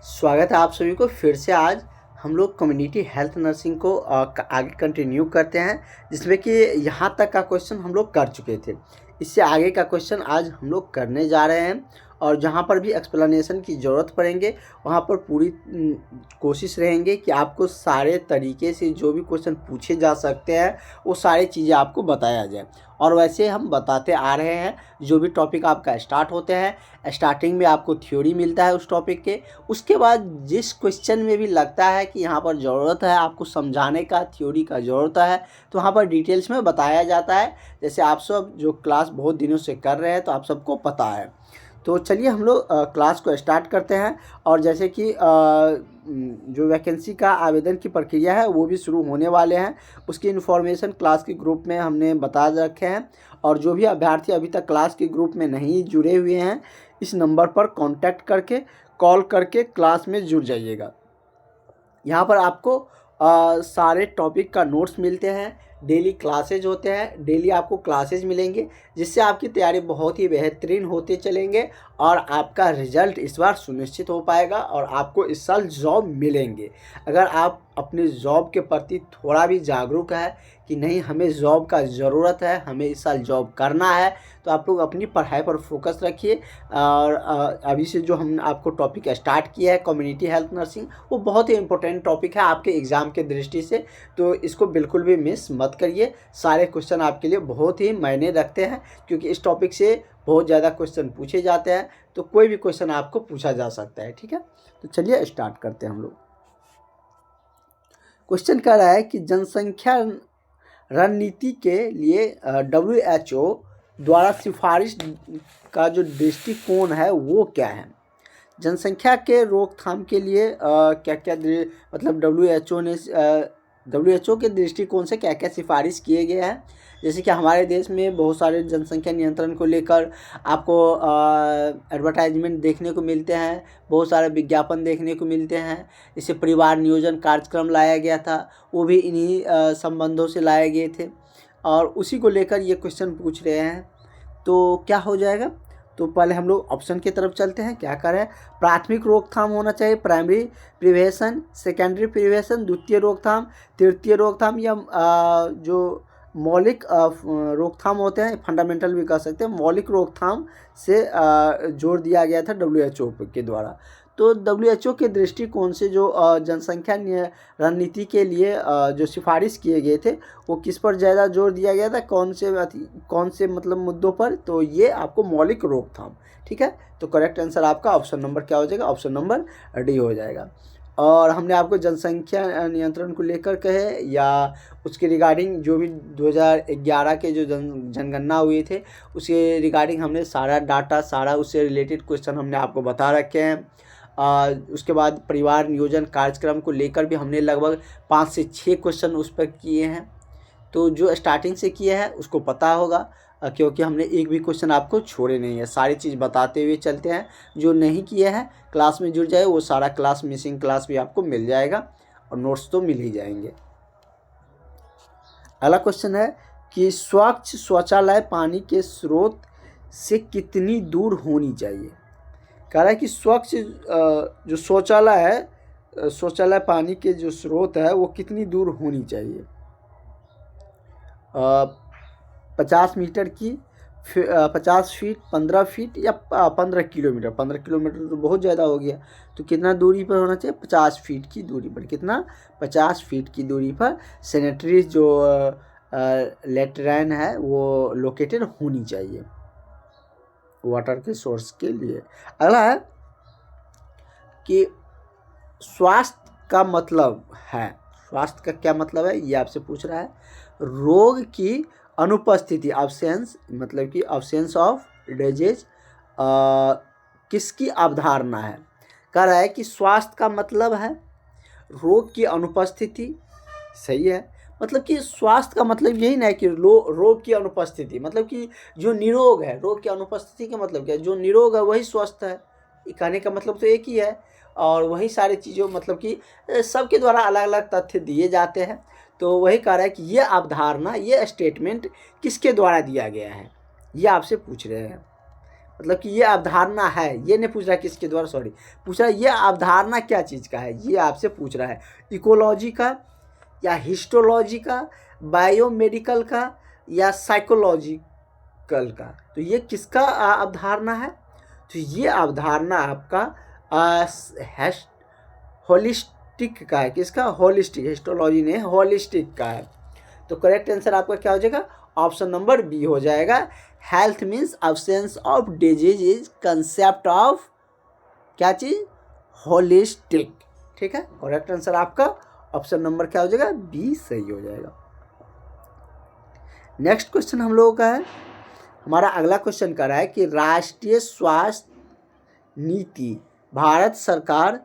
स्वागत है आप सभी को फिर से। आज हम लोग कम्युनिटी हेल्थ नर्सिंग को आगे कंटिन्यू करते हैं, जिसमें कि यहाँ तक का क्वेश्चन हम लोग कर चुके थे। इससे आगे का क्वेश्चन आज हम लोग करने जा रहे हैं, और जहाँ पर भी एक्सप्लेनेशन की ज़रूरत पड़ेंगे वहाँ पर पूरी कोशिश रहेंगे कि आपको सारे तरीके से जो भी क्वेश्चन पूछे जा सकते हैं वो सारी चीज़ें आपको बताया जाए। और वैसे हम बताते आ रहे हैं, जो भी टॉपिक आपका स्टार्ट होते हैं स्टार्टिंग में आपको थ्योरी मिलता है उस टॉपिक के। उसके बाद जिस क्वेश्चन में भी लगता है कि यहाँ पर ज़रूरत है आपको समझाने का, थ्योरी का ज़रूरत है, तो वहाँ पर डिटेल्स में बताया जाता है। जैसे आप सब जो क्लास बहुत दिनों से कर रहे हैं तो आप सबको पता है। तो चलिए हम लोग क्लास को स्टार्ट करते हैं। और जैसे कि जो वैकेंसी का आवेदन की प्रक्रिया है वो भी शुरू होने वाले हैं, उसकी इन्फॉर्मेशन क्लास के ग्रुप में हमने बता रखे हैं। और जो भी अभ्यर्थी अभी तक क्लास के ग्रुप में नहीं जुड़े हुए हैं, इस नंबर पर कांटेक्ट करके कॉल करके क्लास में जुड़ जाइएगा। यहाँ पर आपको सारे टॉपिक का नोट्स मिलते हैं, डेली क्लासेज होते हैं, डेली आपको क्लासेज मिलेंगे, जिससे आपकी तैयारी बहुत ही बेहतरीन होते चलेंगे और आपका रिजल्ट इस बार सुनिश्चित हो पाएगा और आपको इस साल जॉब मिलेंगे। अगर आप अपने जॉब के प्रति थोड़ा भी जागरूक है कि नहीं हमें जॉब का ज़रूरत है, हमें इस साल जॉब करना है, तो आप लोग अपनी पढ़ाई पर फोकस रखिए। और अभी से जो हम आपको टॉपिक स्टार्ट किया है कम्युनिटी हेल्थ नर्सिंग, वो बहुत ही इंपॉर्टेंट टॉपिक है आपके एग्ज़ाम के दृष्टि से, तो इसको बिल्कुल भी मिस मत करिए। सारे क्वेश्चन आपके लिए बहुत ही मायने रखते हैं, क्योंकि इस टॉपिक से बहुत ज़्यादा क्वेश्चन पूछे जाते हैं, तो कोई भी क्वेश्चन आपको पूछा जा सकता है। ठीक है, तो चलिए स्टार्ट करते हैं हम लोग। क्वेश्चन कह रहा है कि जनसंख्या रणनीति के लिए WHO द्वारा सिफारिश का जो दृष्टिकोण है वो क्या है। जनसंख्या के रोकथाम के लिए क्या क्या मतलब WHO के दृष्टिकोण से क्या क्या सिफारिश किए गए हैं। जैसे कि हमारे देश में बहुत सारे जनसंख्या नियंत्रण को लेकर आपको एडवर्टाइजमेंट देखने को मिलते हैं, बहुत सारे विज्ञापन देखने को मिलते हैं। इसे परिवार नियोजन कार्यक्रम लाया गया था, वो भी इन्हीं संबंधों से लाए गए थे, और उसी को लेकर ये क्वेश्चन पूछ रहे हैं। तो क्या हो जाएगा, तो पहले हम लोग ऑप्शन की तरफ चलते हैं। क्या करें, प्राथमिक रोकथाम होना चाहिए, प्राइमरी प्रिवेंशन, सेकेंडरी प्रिवेंशन, द्वितीय रोकथाम, तृतीय रोकथाम, या जो मौलिक रोकथाम होते हैं, फंडामेंटल भी कह सकते हैं, मौलिक रोकथाम से जोर दिया गया था WHO के द्वारा। तो WHO के दृष्टिकोण से जो जनसंख्या रणनीति के लिए जो सिफारिश किए गए थे वो किस पर ज़्यादा जोर दिया गया था, कौन से मतलब मुद्दों पर, तो ये आपको मौलिक रोकथाम। ठीक है, तो करेक्ट आंसर आपका ऑप्शन नंबर क्या हो जाएगा, ऑप्शन नंबर डी हो जाएगा। और हमने आपको जनसंख्या नियंत्रण को लेकर कहे या उसके रिगार्डिंग जो भी 2011 के जो जनगणना हुए थे उसके रिगार्डिंग हमने सारा डाटा, सारा उससे रिलेटेड क्वेश्चन हमने आपको बता रखे हैं। उसके बाद परिवार नियोजन कार्यक्रम को लेकर भी हमने लगभग 5 से 6 क्वेश्चन उस पर किए हैं। तो जो स्टार्टिंग से किया है उसको पता होगा, क्योंकि हमने एक भी क्वेश्चन आपको छोड़े नहीं है, सारी चीज़ बताते हुए चलते हैं। जो नहीं किया है क्लास में जुड़ जाए, वो सारा क्लास, मिसिंग क्लास भी आपको मिल जाएगा और नोट्स तो मिल ही जाएंगे। अगला क्वेश्चन है कि स्वच्छ शौचालय पानी के स्रोत से कितनी दूर होनी चाहिए। कह रहा है कि स्वच्छ जो शौचालय है, शौचालय पानी के जो स्रोत है वो कितनी दूर होनी चाहिए। 50 मीटर की, 50 फीट, 15 फीट, या 15 किलोमीटर। 15 किलोमीटर तो बहुत ज़्यादा हो गया, तो कितना दूरी पर होना चाहिए, 50 फीट की दूरी पर। कितना, 50 फीट की दूरी पर सैनिटरी जो लेटरिन है वो लोकेटेड होनी चाहिए वाटर के सोर्स के लिए। अगला है कि स्वास्थ्य का मतलब है, स्वास्थ्य का क्या मतलब है ये आपसे पूछ रहा है। रोग की अनुपस्थिति, अब्सेंस, मतलब कि अब्सेंस ऑफ डिजीज किसकी अवधारणा है। कह रहा है कि स्वास्थ्य का मतलब है रोग की अनुपस्थिति। सही है, मतलब कि स्वास्थ्य का मतलब यही ना है कि रोग की अनुपस्थिति, मतलब कि जो निरोग है, रोग की अनुपस्थिति का मतलब क्या है, जो निरोग है वही स्वस्थ है। कहने का मतलब तो एक ही है, और वही सारी चीज़ों मतलब कि सबके द्वारा अलग अलग तथ्य दिए जाते हैं। तो वही कह रहा है कि ये अवधारणा, ये स्टेटमेंट किसके द्वारा दिया गया है, ये आपसे पूछ रहे हैं। मतलब कि ये अवधारणा है, ये नहीं पूछ रहा है किसके द्वारा, सॉरी, पूछ रहा है ये अवधारणा क्या चीज़ का है, ये आपसे पूछ रहा है। इकोलॉजी का, या हिस्टोलॉजी का, बायोमेडिकल का, या साइकोलॉजिकल का। तो ये किसका अवधारणा है? तो ये अवधारणा आपका होलिस्टिक का है। किसका? होलिस्टिक। हिस्टोलॉजी ने होलिस्टिक का है। तो करेक्ट आंसर आपका क्या हो जाएगा? ऑप्शन नंबर बी हो जाएगा। Health means absence of disease is concept of क्या चीज? होलिस्टिक। ठीक है, करेक्ट आंसर आपका ऑप्शन नंबर क्या हो जाएगा? बी सही हो जाएगा। नेक्स्ट क्वेश्चन हम लोगों का है, हमारा अगला क्वेश्चन कर रहा है कि राष्ट्रीय स्वास्थ्य नीति भारत सरकार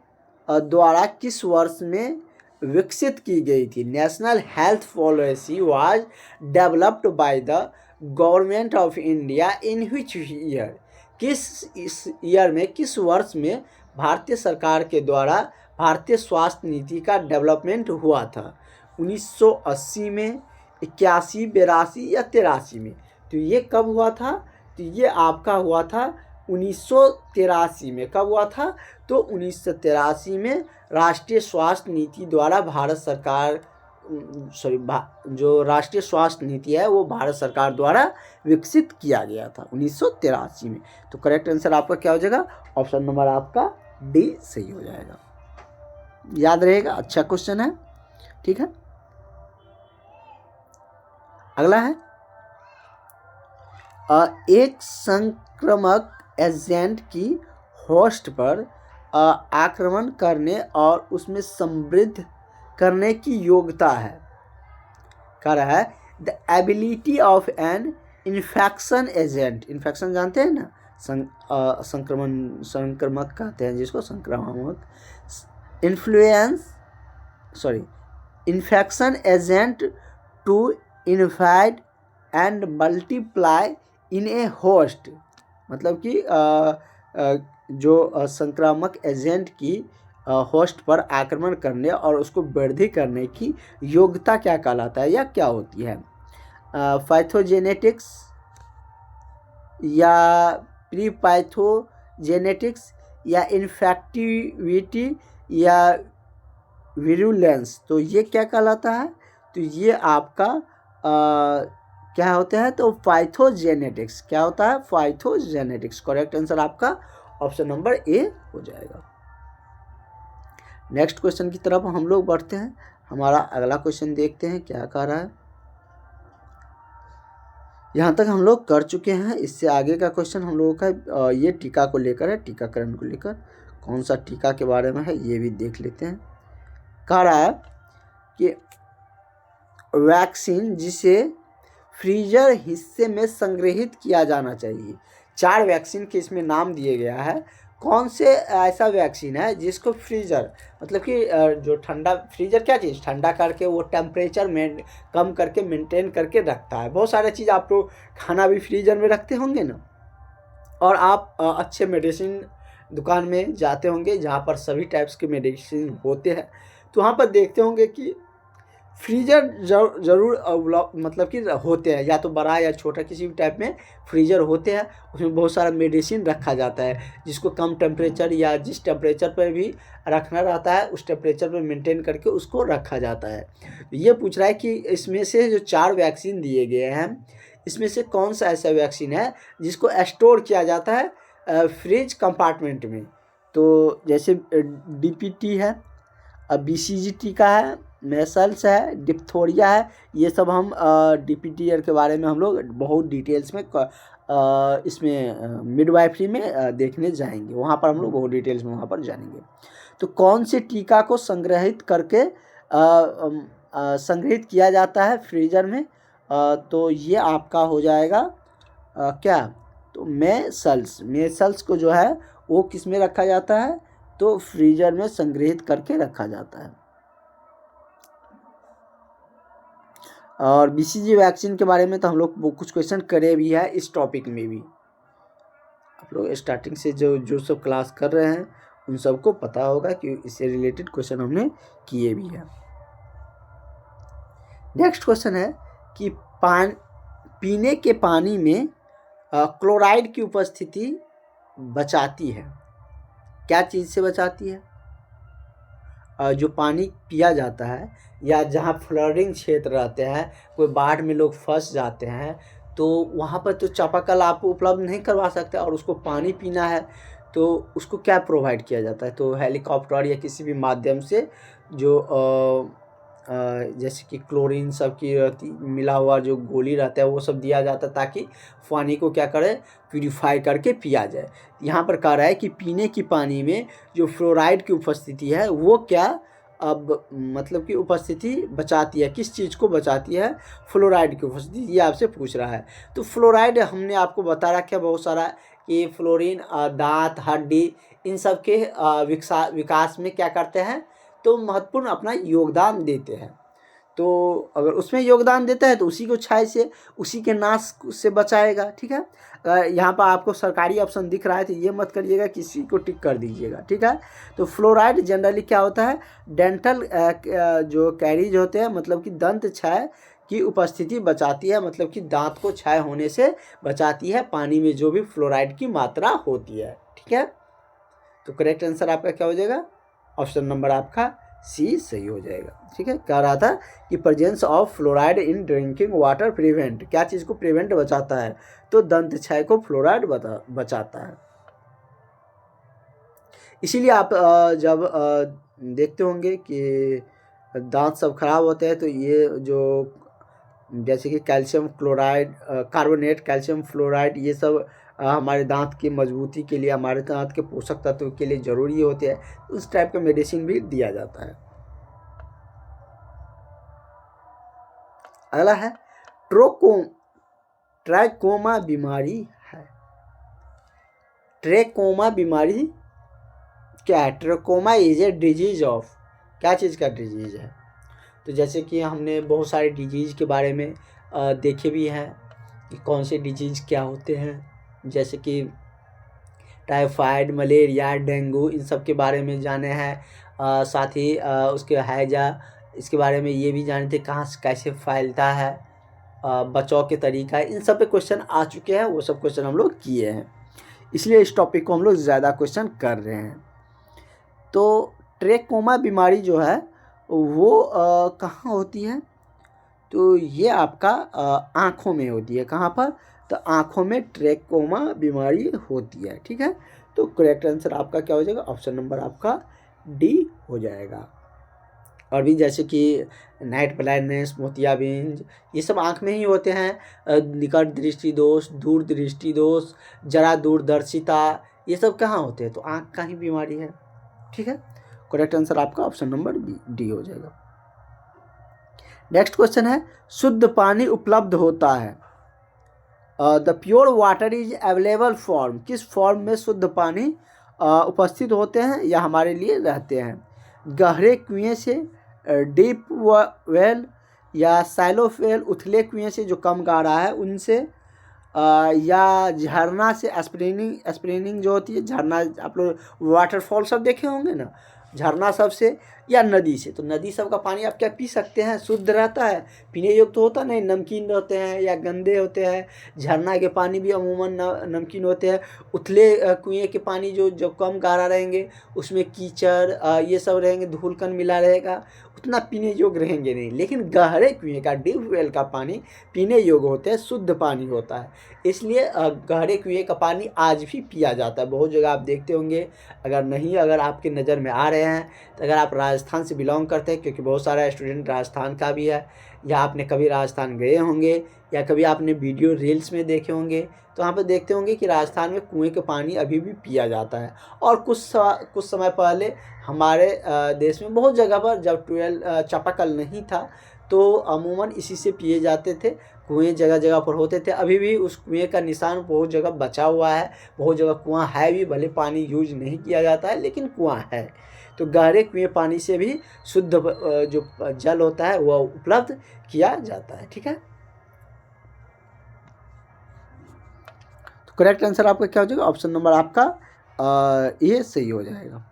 द्वारा किस वर्ष में विकसित की गई थी? National health policy was developed by the government of India in which year? इस ईयर में, किस वर्ष में भारतीय सरकार के द्वारा भारतीय स्वास्थ्य नीति का डेवलपमेंट हुआ था? 1980 में, 81, 82 या 83 में? तो ये कब हुआ था? तो ये आपका हुआ था 1983 में। कब हुआ था? तो 1983 में राष्ट्रीय स्वास्थ्य नीति द्वारा भारत सरकार, जो राष्ट्रीय स्वास्थ्य नीति है वो भारत सरकार द्वारा विकसित किया गया था 1983 में। तो करेक्ट आंसर आपका क्या हो जाएगा? ऑप्शन नंबर आपका डी सही हो जाएगा। याद रहेगा, अच्छा क्वेश्चन है। ठीक है, अगला है एक संक्रामक एजेंट की होस्ट पर आक्रमण करने और उसमें समृद्ध करने की योग्यता है। कह रहा है the ability of an infection agent. Infection जानते हैं ना, संक्रमक कहते हैं जिसको, संक्रामक। Infection agent to invade and multiply in a host. मतलब कि जो संक्रामक एजेंट की होस्ट पर आक्रमण करने और उसको वृद्धि करने की योग्यता क्या कहलाता है या क्या होती है? पैथोजेनेटिक्स या प्रीपैथोजेनेटिक्स या इन्फेक्टिविटी या विरुलेंस। तो ये क्या कहलाता है? तो ये आपका क्या होता है? तो पैथोजेनेटिक्स। क्या होता है? पैथोजेनेटिक्स। करेक्ट आंसर आपका ऑप्शन नंबर ए हो जाएगा। नेक्स्ट क्वेश्चन की तरफ हम लोग बढ़ते हैं। हमारा अगला क्वेश्चन देखते हैं क्या कह रहा है। यहाँ तक हम लोग कर चुके हैं। इससे आगे का क्वेश्चन हम लोगों का ये टीका को लेकर है, टीकाकरण को लेकर। कौन सा टीका के बारे में है ये भी देख लेते हैं। कह रहा है कि वैक्सीन जिसे फ्रीजर हिस्से में संग्रहित किया जाना चाहिए। 4 वैक्सीन के इसमें नाम दिए गया है। कौन से ऐसा वैक्सीन है जिसको फ्रीजर, मतलब कि जो ठंडा, फ्रीजर क्या चीज़, ठंडा करके वो टेम्परेचर में कम करके मेंटेन करके रखता है। बहुत सारे चीज़ आप लोग खाना भी फ्रीजर में रखते होंगे ना। और आप अच्छे मेडिसिन दुकान में जाते होंगे जहाँ पर सभी टाइप्स के मेडिसिन होते हैं, तो वहाँ पर देखते होंगे कि फ्रीजर जरूर मतलब कि होते हैं, या तो बड़ा या छोटा किसी भी टाइप में फ्रीजर होते हैं। उसमें बहुत सारा मेडिसिन रखा जाता है जिसको कम टेम्परेचर या जिस टेम्परेचर पर भी रखना रहता है उस टेम्परेचर पर मेंटेन करके उसको रखा जाता है। ये पूछ रहा है कि इसमें से जो 4 वैक्सीन दिए गए हैं, इसमें से कौन सा ऐसा वैक्सीन है जिसको स्टोर किया जाता है फ्रिज कंपार्टमेंट में। तो जैसे DPT है, BCG टीका है, मेसल्स है, डिप्थोरिया है। ये सब हम DPT के बारे में हम लोग बहुत डिटेल्स में इसमें मिडवाइफरी में देखने जाएंगे। वहाँ पर हम लोग बहुत डिटेल्स में वहाँ पर जानेंगे। तो कौन से टीका को संग्रहित करके संग्रहित किया जाता है फ्रीजर में? तो ये आपका हो जाएगा क्या? तो मेसल्स को जो है वो किस में रखा जाता है? तो फ्रीजर में संग्रहित करके रखा जाता है। और BCG वैक्सीन के बारे में तो हम लोग कुछ क्वेश्चन करे भी है इस टॉपिक में भी। आप लोग स्टार्टिंग से जो सब क्लास कर रहे हैं उन सबको पता होगा कि इससे रिलेटेड क्वेश्चन हमने किए भी हैं। नेक्स्ट क्वेश्चन है कि पीने के पानी में क्लोराइड की उपस्थिति बचाती है, क्या चीज़ से बचाती है? जो पानी पिया जाता है या जहाँ फ्लडिंग क्षेत्र रहते हैं, कोई बाढ़ में लोग फंस जाते हैं, तो वहाँ पर तो चापाकल आप उपलब्ध नहीं करवा सकते और उसको पानी पीना है तो उसको क्या प्रोवाइड किया जाता है? तो हेलीकॉप्टर या किसी भी माध्यम से जो जैसे कि क्लोरीन सब की मिला हुआ जो गोली रहता है वो सब दिया जाता है ताकि पानी को क्या करे, प्यूरिफाई करके पिया जाए। यहाँ पर कह रहा है कि पीने की पानी में जो फ्लोराइड की उपस्थिति है वो क्या अब मतलब कि उपस्थिति बचाती है, किस चीज़ को बचाती है? फ्लोराइड की उपस्थिति, ये आपसे पूछ रहा है। तो फ्लोराइड हमने आपको बता रखा है बहुत सारा कि फ्लोरीन दांत, हड्डी, इन सब के विकास में क्या करते हैं, तो महत्वपूर्ण अपना योगदान देते हैं। तो अगर उसमें योगदान देता है तो उसी को क्षय से, उसी के नाश से बचाएगा। ठीक है, यहाँ पर आपको सरकारी ऑप्शन दिख रहा है तो ये मत करिएगा, किसी को टिक कर दीजिएगा। ठीक है, तो फ्लोराइड जनरली क्या होता है, डेंटल जो कैरीज होते हैं मतलब कि दंत क्षय की उपस्थिति बचाती है, मतलब कि दांत को क्षय होने से बचाती है पानी में जो भी फ्लोराइड की मात्रा होती है। ठीक है, तो करेक्ट आंसर आपका क्या हो जाएगा? ऑप्शन नंबर आपका सी सही हो जाएगा। ठीक है, कह रहा था कि presence of fluoride in drinking water prevent, क्या चीज़ को प्रिवेंट बचाता है? तो दंत क्षय को फ्लोराइड बचाता है। इसीलिए आप जब देखते होंगे कि दांत सब खराब होते हैं तो ये जो जैसे कि calcium chloride, carbonate, calcium fluoride, ये सब हमारे दांत की मजबूती के लिए, हमारे दांत के पोषक तत्व के लिए ज़रूरी होते हैं, उस टाइप का मेडिसिन भी दिया जाता है। अगला है ट्रैकोमा बीमारी है। ट्रैकोमा बीमारी क्या है? Trachoma is a disease of, क्या चीज़ का डिजीज है? तो जैसे कि हमने बहुत सारे डिजीज़ के बारे में देखे भी हैं कि कौन से डिजीज़ क्या होते हैं, जैसे कि टाइफाइड, मलेरिया, डेंगू, इन सब के बारे में जाने हैं। साथ ही उसके हैजा, इसके बारे में ये भी जाने थे कहाँ से कैसे फैलता है, बचाव के तरीका, इन सब पे क्वेश्चन आ चुके हैं, वो सब क्वेश्चन हम लोग किए हैं, इसलिए इस टॉपिक को हम लोग ज़्यादा क्वेश्चन कर रहे हैं। तो ट्रैकोमा बीमारी जो है वो कहाँ होती है? तो ये आपका आँखों में होती है। कहाँ पर? तो आँखों में ट्रैकोमा बीमारी होती है। ठीक है, तो करेक्ट आंसर आपका क्या हो जाएगा? ऑप्शन नंबर आपका डी हो जाएगा। और भी जैसे कि नाइट ब्लाइंडनेस, मोतियाबिंद, ये सब आँख में ही होते हैं। निकट दृष्टि दोष, दूर दृष्टि दोष, जरा दूरदर्शिता, ये सब कहाँ होते हैं? तो आँख का ही बीमारी है। ठीक है, करेक्ट आंसर आपका ऑप्शन नंबर डी हो जाएगा। नेक्स्ट क्वेश्चन है, शुद्ध पानी उपलब्ध होता है। The pure water is available form, किस फॉर्म में शुद्ध पानी उपस्थित होते हैं या हमारे लिए रहते हैं? गहरे कुएं से, डीप वेल, या सैलो वेल, उथले कुएं से जो कम गहरा है उनसे, या झरना से, स्प्रिंगिंग जो होती है झरना, आप लोग वाटरफॉल सब देखे होंगे ना, झरना सब से, या नदी से। तो नदी सब का पानी आप क्या पी सकते हैं? शुद्ध रहता है, पीने योग्य तो होता नहीं, नमकीन होते हैं या गंदे होते हैं। झरना के पानी भी अमूमन नमकीन होते हैं। उथले कुएं के पानी जो कम गहरा रहेंगे उसमें कीचड़ ये सब रहेंगे, धूलकण मिला रहेगा, उतना पीने योग्य रहेंगे नहीं। लेकिन गहरे कुएं का, डीप वेल का पानी पीने योग्य होता है, शुद्ध पानी होता है, इसलिए गहरे कुएं का पानी आज भी पिया जाता है। बहुत जगह आप देखते होंगे, अगर आपके नज़र में आ रहे हैं तो अगर आप राजस्थान से बिलोंग करते हैं, क्योंकि बहुत सारा स्टूडेंट राजस्थान का भी है, या आपने कभी राजस्थान गए होंगे या कभी आपने वीडियो रील्स में देखे होंगे, तो वहाँ पर देखते होंगे कि राजस्थान में कुएं के पानी अभी भी पिया जाता है। और कुछ समय पहले हमारे देश में बहुत जगह पर जब चापाकल नहीं था तो अमूमन इसी से पिए जाते थे। कुएं जगह जगह पर होते थे, अभी भी उस कुएं का निशान बहुत जगह बचा हुआ है, बहुत जगह कुआं है भी, भले पानी यूज नहीं किया जाता है लेकिन कुआं है। तो गहरे कुएं पानी से भी शुद्ध जो जल होता है वह उपलब्ध किया जाता है। ठीक है, तो करेक्ट आंसर आपका क्या हो जाएगा? ऑप्शन नंबर आपका ये सही हो जाएगा।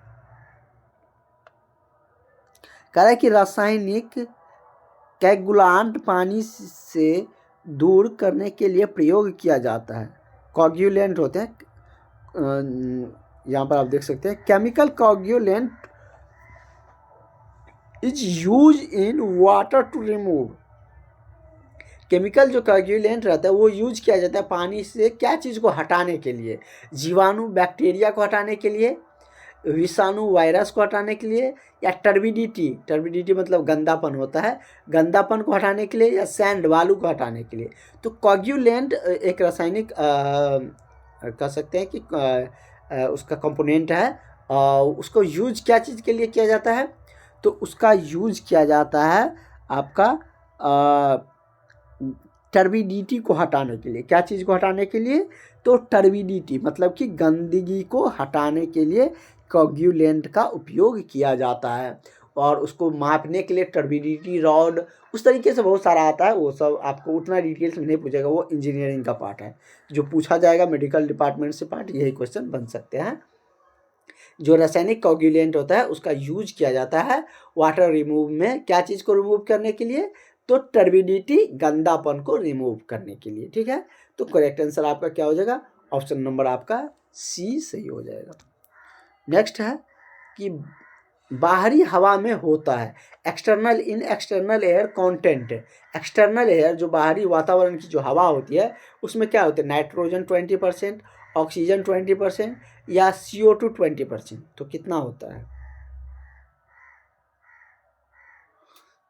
कह रहा है कि रासायनिक कैगुलांट पानी से दूर करने के लिए प्रयोग किया जाता है। कोगुलेंट होते हैं, यहाँ पर आप देख सकते हैं chemical coagulant is use in water to remove. Chemical जो कोगुलेंट रहता है वो यूज किया जाता है पानी से क्या चीज़ को हटाने के लिए, जीवाणु बैक्टीरिया को हटाने के लिए, विषाणु वायरस को हटाने के लिए, या टर्बिडिटी मतलब गंदापन होता है, गंदापन को हटाने के लिए, या सैंड बालू को हटाने के लिए। तो कोगुलेंट एक रासायनिक कह सकते हैं कि उसका कंपोनेंट है। उसको यूज क्या चीज़ के लिए किया जाता है, तो उसका यूज किया जाता है आपका टर्बिडिटी को हटाने के लिए। क्या चीज़ को हटाने के लिए, तो टर्बिडिटी मतलब कि गंदगी को हटाने के लिए कोगुलेंट का उपयोग किया जाता है। और उसको मापने के लिए टर्बिडिटी रॉड, उस तरीके से बहुत सारा आता है, वो सब आपको उतना डिटेल्स में नहीं पूछेगा, वो इंजीनियरिंग का पार्ट है। जो पूछा जाएगा मेडिकल डिपार्टमेंट से पार्ट, यही क्वेश्चन बन सकते हैं। जो रासायनिक कोगुलेंट होता है उसका यूज किया जाता है वाटर रिमूव में, क्या चीज़ को रिमूव करने के लिए, तो टर्बिडिटी गंदापन को रिमूव करने के लिए। ठीक है, तो करेक्ट आंसर आपका क्या हो जाएगा, ऑप्शन नंबर आपका सी सही हो जाएगा। नेक्स्ट है कि बाहरी हवा में होता है एक्सटर्नल इन external air content. External air जो बाहरी वातावरण की जो हवा होती है उसमें क्या होता है, नाइट्रोजन 20%, ऑक्सीजन 20% या CO2 20%। तो कितना होता है,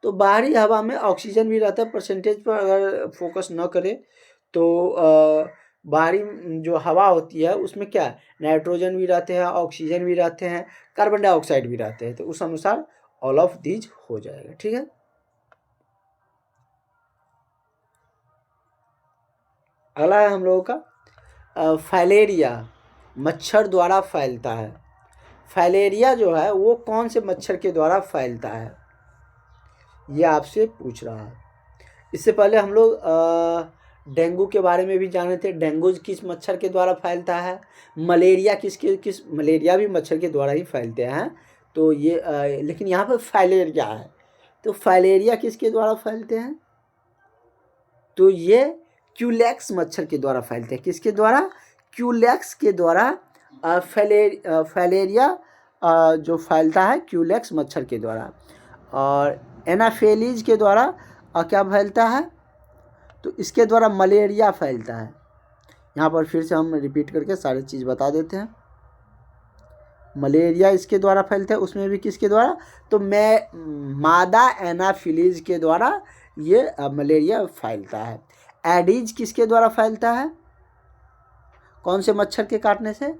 तो बाहरी हवा में ऑक्सीजन भी रहता है। परसेंटेज पर अगर फोकस न करें तो बाहरी जो हवा होती है उसमें क्या है, नाइट्रोजन भी रहते हैं, ऑक्सीजन भी रहते हैं, कार्बन डाइऑक्साइड भी रहते हैं। तो उस अनुसार ऑल ऑफ दीज हो जाएगा। ठीक है, अगला है हम लोगों का फाइलेरिया, मच्छर द्वारा फैलता है। फाइलेरिया जो है वो कौन से मच्छर के द्वारा फैलता है, ये आपसे पूछ रहा है। इससे पहले हम लोग डेंगू के बारे में भी जाने थे, डेंगू किस मच्छर के द्वारा फैलता है, मलेरिया मलेरिया भी मच्छर के द्वारा ही फैलते हैं। तो ये लेकिन यहाँ पर फाइलेरिया है, तो फाइलेरिया किसके द्वारा फैलते हैं, तो ये क्यूलेक्स मच्छर के द्वारा फैलते हैं। किसके द्वारा, क्यूलेक्स के द्वारा फाइलेरिया जो फैलता है क्यूलेक्स मच्छर के द्वारा। और एनाफेलीज के द्वारा क्या फैलता है, तो इसके द्वारा मलेरिया फैलता है। यहाँ पर फिर से हम रिपीट करके सारी चीज़ बता देते हैं। मलेरिया इसके द्वारा फैलता है, उसमें भी किसके द्वारा, तो मादा एनाफिलीज के द्वारा ये मलेरिया फैलता है। एडीज किसके द्वारा फैलता है, कौन से मच्छर के काटने से,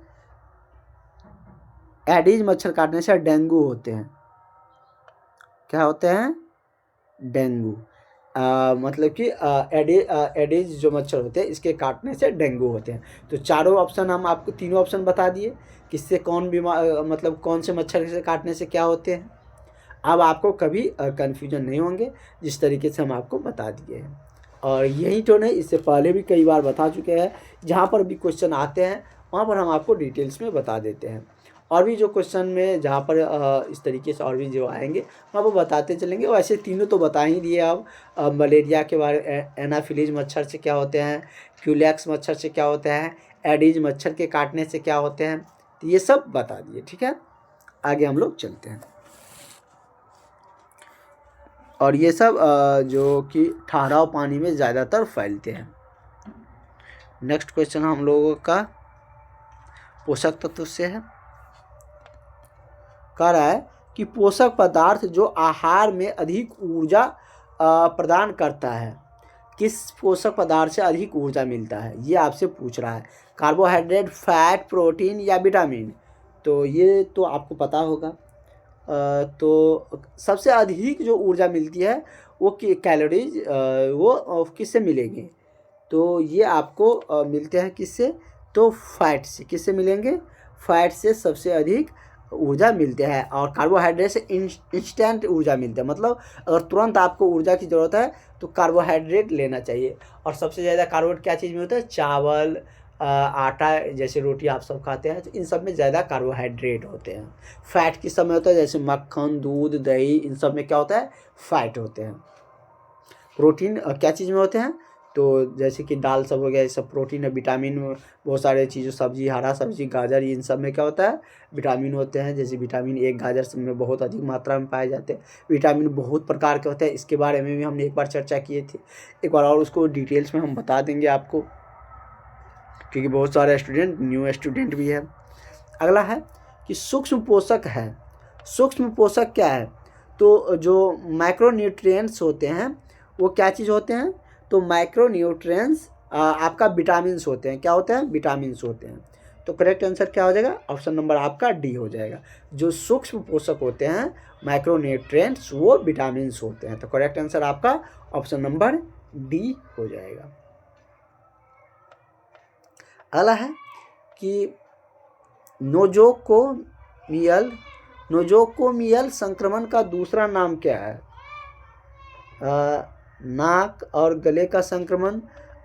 एडीज मच्छर काटने से डेंगू होते हैं। क्या होते हैं, डेंगू। मतलब कि एडीज जो मच्छर होते हैं इसके काटने से डेंगू होते हैं। तो चारों ऑप्शन हम आपको, तीनों ऑप्शन बता दिए किससे कौन बीमार, मतलब कौन से मच्छर से काटने से क्या होते हैं। अब आपको कभी कन्फ्यूजन नहीं होंगे, जिस तरीके से हम आपको बता दिए हैं। और यही तो नहीं, इससे पहले भी कई बार बता चुके हैं, जहाँ पर भी क्वेश्चन आते हैं वहाँ पर हम आपको डिटेल्स में बता देते हैं। और भी जो क्वेश्चन में जहाँ पर इस तरीके से और भी जो आएंगे वहाँ पर बताते चलेंगे। वैसे तीनों तो बता ही दिए अब, मलेरिया के बारे, एनाफिलीज मच्छर से क्या होते हैं, क्यूलेक्स मच्छर से क्या होते हैं, एडीज मच्छर के काटने से क्या होते हैं, तो ये सब बता दिए। ठीक है, आगे हम लोग चलते हैं। और ये सब जो कि ठहराव पानी में ज़्यादातर फैलते हैं। नेक्स्ट क्वेश्चन हम लोगों का पोषक तत्व से है। कह रहा है कि पोषक पदार्थ जो आहार में अधिक ऊर्जा प्रदान करता है, किस पोषक पदार्थ से अधिक ऊर्जा मिलता है, ये आपसे पूछ रहा है। कार्बोहाइड्रेट, फैट, प्रोटीन या विटामिन। तो ये तो आपको पता होगा। तो सबसे अधिक जो ऊर्जा मिलती है वो कैलोरीज वो किससे मिलेंगे, तो ये आपको मिलते हैं किससे, तो फैट से। किससे मिलेंगे, फैट से सबसे अधिक ऊर्जा मिलते हैं। और कार्बोहाइड्रेट से इंस्टेंट ऊर्जा मिलता है, मतलब अगर तुरंत आपको ऊर्जा की ज़रूरत है तो कार्बोहाइड्रेट लेना चाहिए। और सबसे ज़्यादा कार्बोहाइड्रेट क्या चीज़ में होता है, चावल, आटा, जैसे रोटी आप सब खाते हैं, तो इन सब में ज़्यादा कार्बोहाइड्रेट होते हैं। फैट किस सब में होता है, जैसे मक्खन, दूध, दही, इन सब में क्या होता है, फैट होते हैं। प्रोटीन क्या चीज़ में होते हैं, तो जैसे कि दाल सब हो गया, ये सब प्रोटीन है, विटामिन, बहुत सारे चीज़ें, सब्जी, हरा सब्जी, गाजर, इन सब में क्या होता है, विटामिन होते हैं। जैसे विटामिन ए गाजर सब में बहुत अधिक मात्रा में पाए जाते हैं। विटामिन बहुत प्रकार के होते हैं, इसके बारे में भी हमने एक बार चर्चा किए थे, एक बार और उसको डिटेल्स में हम बता देंगे आपको, क्योंकि बहुत सारे स्टूडेंट न्यू स्टूडेंट भी है। अगला है कि सूक्ष्म पोषक है। सूक्ष्म पोषक क्या है, तो जो माइक्रोन्यूट्रिएंट्स होते हैं वो क्या चीज़ होते हैं, तो माइक्रोन्यूट्रिएंट्स आपका विटामिन्स होते हैं। क्या होते हैं, विटामिन्स होते हैं। तो करेक्ट आंसर क्या हो जाएगा, ऑप्शन नंबर आपका डी हो जाएगा। जो सूक्ष्म पोषक होते हैं माइक्रोन्यूट्रिएंट्स वो विटामिन्स होते हैं। तो करेक्ट आंसर आपका ऑप्शन नंबर डी हो जाएगा। अगला है कि नोज़ोकोमियल संक्रमण का दूसरा नाम क्या है। नाक और गले का संक्रमण,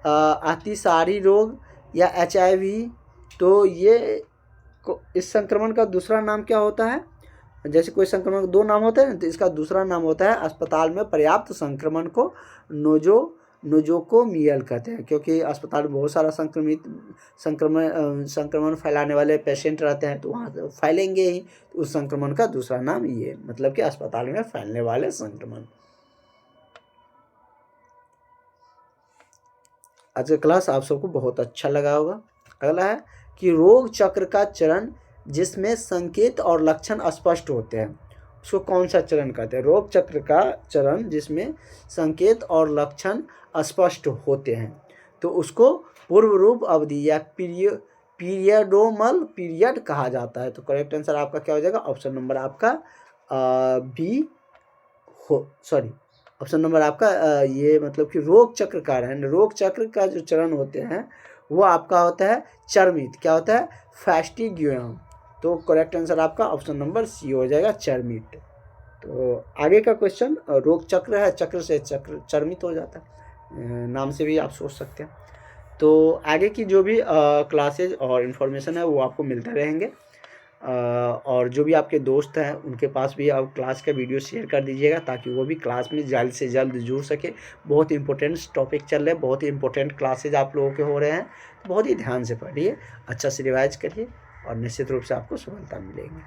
अतिसारी रोग या HIV। तो ये इस संक्रमण का दूसरा नाम क्या होता है। जैसे कोई संक्रमण का दो नाम होता है, तो इसका दूसरा नाम होता है अस्पताल में पर्याप्त संक्रमण को नोज़ोकोमियल कहते हैं, क्योंकि अस्पताल में बहुत सारा संक्रमण फैलाने वाले पेशेंट रहते हैं, तो वहाँ फैलेंगे ही। तो उस संक्रमण का दूसरा नाम ये, मतलब कि अस्पताल में फैलने वाले संक्रमण। आज का क्लास आप सबको बहुत अच्छा लगा होगा। अगला है कि रोग चक्र का चरण जिसमें संकेत और लक्षण स्पष्ट होते हैं, उसको कौन सा चरण कहते हैं। रोग चक्र का चरण जिसमें संकेत और लक्षण स्पष्ट होते हैं, तो उसको पूर्व रूप अवधि या पीरियडोमल पीरियड कहा जाता है। तो करेक्ट आंसर आपका क्या हो जाएगा, ऑप्शन नंबर आपका बी ऑप्शन नंबर आपका ये, मतलब कि रोग चक्र का रोग चक्र का जो चरण होते हैं वो आपका होता है चर्मित। क्या होता है, फैस्टिग्यूम। तो करेक्ट आंसर आपका ऑप्शन नंबर सी हो जाएगा, चर्मित। तो आगे का क्वेश्चन, रोग चक्र है, चक्र से चक्र चर्मित हो जाता है, नाम से भी आप सोच सकते हैं। तो आगे की जो भी क्लासेज और इन्फॉर्मेशन है वो आपको मिलते रहेंगे, और जो भी आपके दोस्त हैं उनके पास भी आप क्लास का वीडियो शेयर कर दीजिएगा, ताकि वो भी क्लास में जल्द से जल्द जुड़ सके। बहुत इंपॉर्टेंट टॉपिक चल रहे हैं, बहुत ही इंपॉर्टेंट क्लासेज आप लोगों के हो रहे हैं, बहुत ही ध्यान से पढ़िए, अच्छा से रिवाइज करिए, और निश्चित रूप से आपको सफलता मिलेगी।